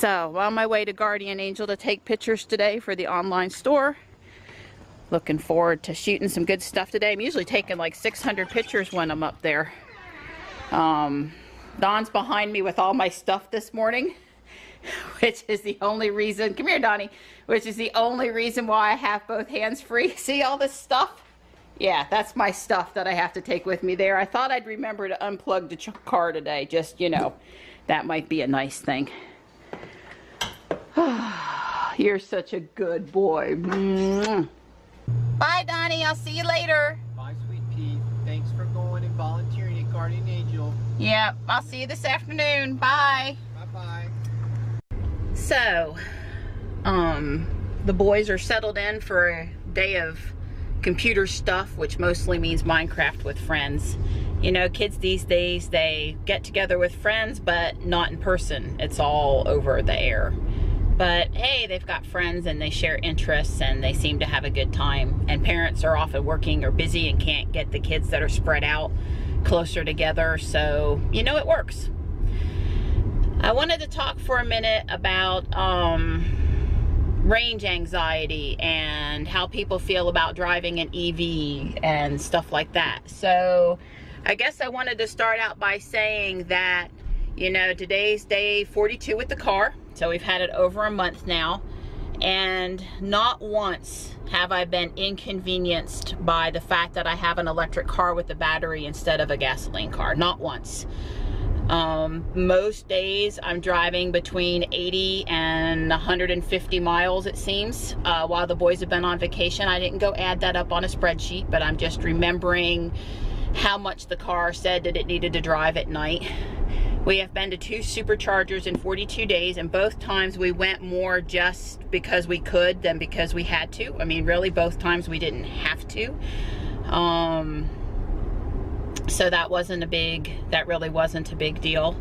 So, on my way to Guardian Angel to take pictures today for the online store. Looking forward to shooting some good stuff today. I'm usually taking like 600 pictures when I'm up there. Don's behind me with all my stuff this morning, which is the only reason, come here Donnie, which is the only reason why I have both hands free. See all this stuff? Yeah, that's my stuff that I have to take with me there. I thought I'd remember to unplug the car today, just, you know, that might be a nice thing. You're such a good boy. Bye, Donnie. I'll see you later. Bye, sweet pea. Thanks for going and volunteering at Guardian Angel. Yeah, I'll see you this afternoon. Bye. Bye-bye. So, the boys are settled in for a day of computer stuff, which mostly means Minecraft with friends. You know, kids these days, they get together with friends, but not in person. It's all over the air. But hey, they've got friends and they share interests and they seem to have a good time. And parents are often working or busy and can't get the kids that are spread out closer together. So, you know, it works. I wanted to talk for a minute about range anxiety and how people feel about driving an EV and stuff like that. So I guess I wanted to start out by saying that, you know, today's day 42 with the car. So we've had it over a month now, and not once have I been inconvenienced by the fact that I have an electric car with a battery instead of a gasoline car. Not once. Most days I'm driving between 80 and 150 miles, it seems, while the boys have been on vacation. I didn't go add that up on a spreadsheet, but I'm just remembering how much the car said that it needed to drive at night. We have been to 2 superchargers in 42 days, and both times we went more just because we could than because we had to. I mean, really, both times we didn't have to. So that really wasn't a big deal.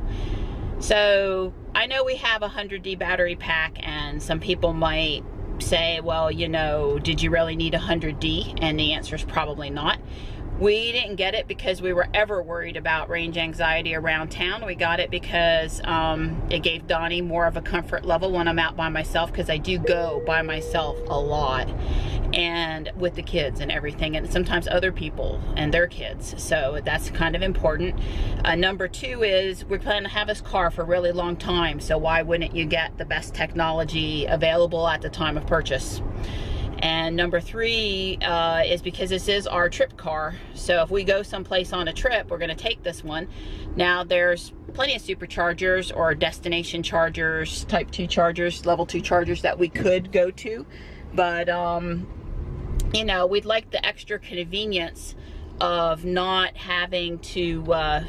So I know we have a 100D battery pack, and some people might say, well, you know, did you really need a 100D? And the answer is probably not. We didn't get it because we were ever worried about range anxiety around town. We got it because it gave Donnie more of a comfort level when I'm out by myself, because I do go by myself a lot, and with the kids and everything, and sometimes other people and their kids. So that's kind of important. Number 2 is we plan to have this car for a really long time, so why wouldn't you get the best technology available at the time of purchase? And number 3 is because this is our trip car. So if we go someplace on a trip, we're going to take this one. Now there's plenty of superchargers or destination chargers, type 2 chargers, level 2 chargers that we could go to. But, you know, we'd like the extra convenience of not having to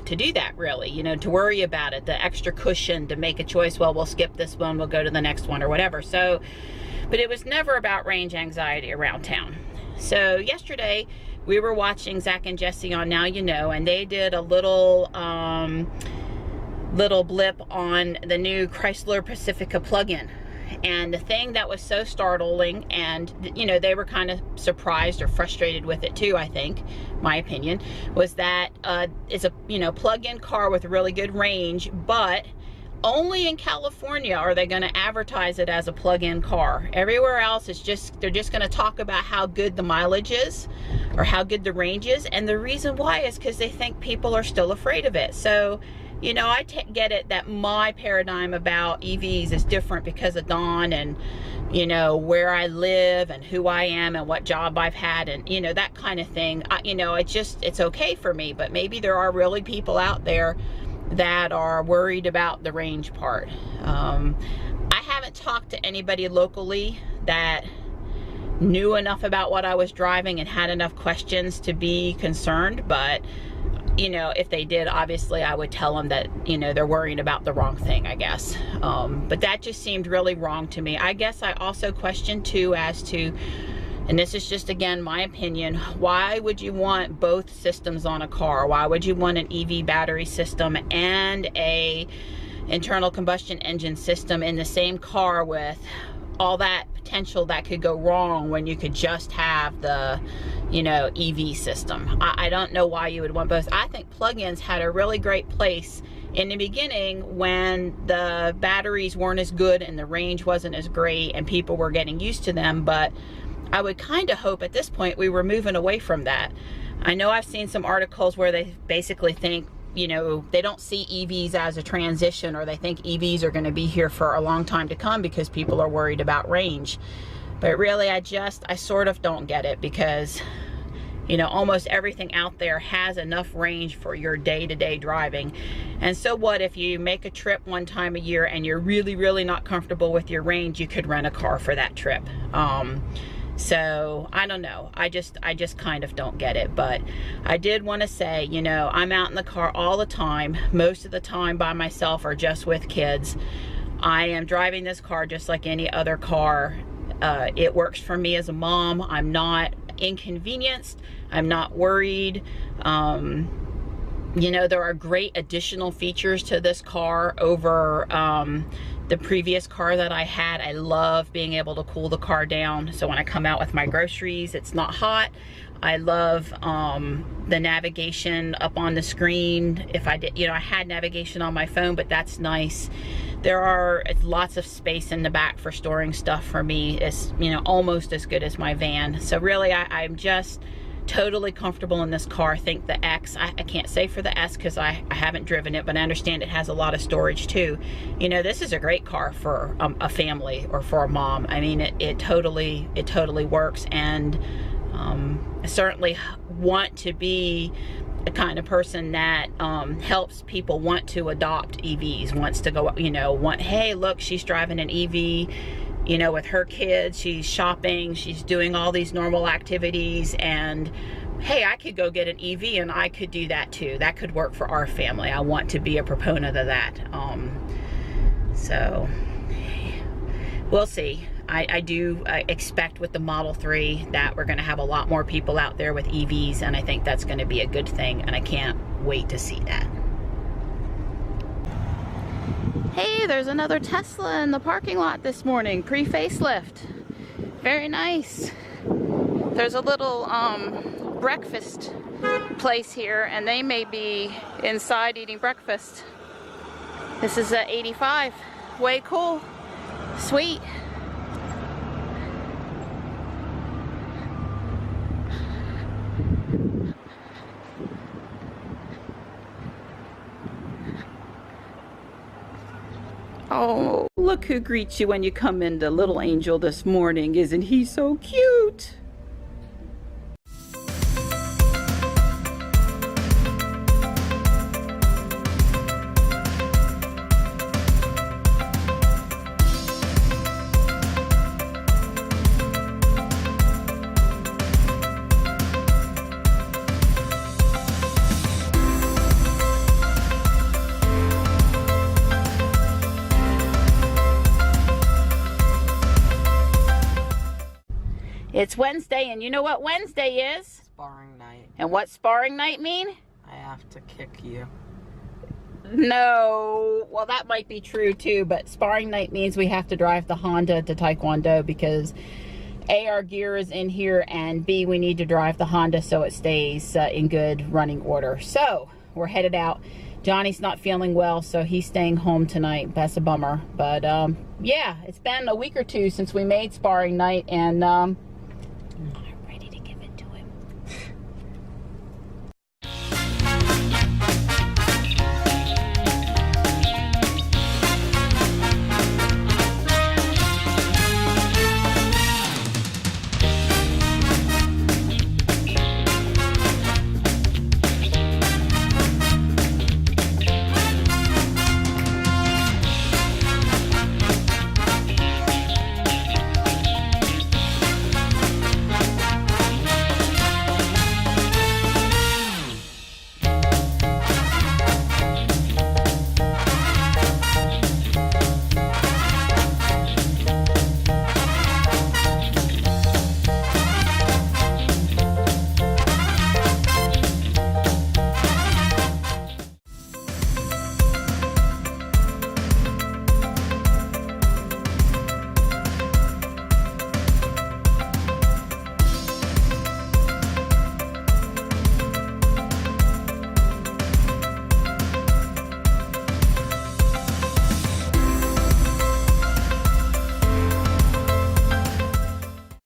do that, really, you know, to worry about it, the extra cushion to make a choice. Well, we'll skip this one, we'll go to the next one or whatever. So, but it was never about range anxiety around town. So yesterday we were watching Zach and Jesse on Now You Know, and they did a little blip on the new Chrysler Pacifica plug-in. And the thing that was so startling, and you know, they were kind of surprised or frustrated with it too, I think, my opinion, was that it's a, you know, plug-in car with really good range, but only in California are they going to advertise it as a plug-in car. Everywhere else, it's just, they're just going to talk about how good the mileage is or how good the range is. And the reason why is because they think people are still afraid of it. So, you know, I get it that my paradigm about EVs is different because of Don and, you know, where I live and who I am and what job I've had and, you know, that kind of thing. You know, it's okay for me, but maybe there are really people out there that are worried about the range part. I haven't talked to anybody locally that knew enough about what I was driving and had enough questions to be concerned, but you know, if they did, obviously I would tell them that, you know, they're worrying about the wrong thing, I guess. But that just seemed really wrong to me. I guess I also questioned too as to, and this is just, again, my opinion, why would you want both systems on a car? Why would you want an EV battery system and a internal combustion engine system in the same car with all that potential that could go wrong when you could just have the, you know, EV system? I don't know why you would want both. I think plug-ins had a really great place in the beginning when the batteries weren't as good and the range wasn't as great and people were getting used to them. But I would kind of hope at this point we were moving away from that. I know I've seen some articles where they basically think, you know, they don't see EVs as a transition, or they think EVs are going to be here for a long time to come because people are worried about range. But really, I sort of don't get it, because, you know, almost everything out there has enough range for your day-to-day driving. And so what if you make a trip one time a year and you're really, really not comfortable with your range? You could rent a car for that trip. So I don't know. I just kind of don't get it. But I did want to say, you know, I'm out in the car all the time, most of the time by myself or just with kids. I am driving this car just like any other car. It works for me as a mom. I'm not inconvenienced. I'm not worried. You know, there are great additional features to this car over the previous car that I had. I love being able to cool the car down, so when I come out with my groceries, it's not hot. I love the navigation up on the screen. If I did, you know, I had navigation on my phone, but that's nice. It's lots of space in the back for storing stuff for me. It's, you know, almost as good as my van. So really, I'm just totally comfortable in this car. I think the X, I can't say for the S because I haven't driven it, but I understand it has a lot of storage too. You know, this is a great car for a family or for a mom. I mean, it totally works. And I certainly want to be the kind of person that helps people want to adopt EVs, wants to go, you know, hey, look, she's driving an EV, you know, with her kids, she's shopping, she's doing all these normal activities, and hey, I could go get an EV and I could do that too. That could work for our family. I want to be a proponent of that. So we'll see. I do expect with the Model 3 that we're going to have a lot more people out there with EVs, and I think that's going to be a good thing, and I can't wait to see that. Hey, there's another Tesla in the parking lot this morning, pre-facelift. Very nice. There's a little breakfast place here, and they may be inside eating breakfast. This is a 85. Way cool. Sweet. Oh, look who greets you when you come into Little Angel this morning. Isn't he so cute? It's Wednesday, and you know what Wednesday is? Sparring night. And what's sparring night mean? I have to kick you. No. Well, that might be true too, but sparring night means we have to drive the Honda to Tae Kwon Do because A, our gear is in here, and B, we need to drive the Honda so it stays in good running order. So we're headed out. Johnny's not feeling well, so he's staying home tonight. That's a bummer. But yeah, it's been a week or two since we made sparring night, and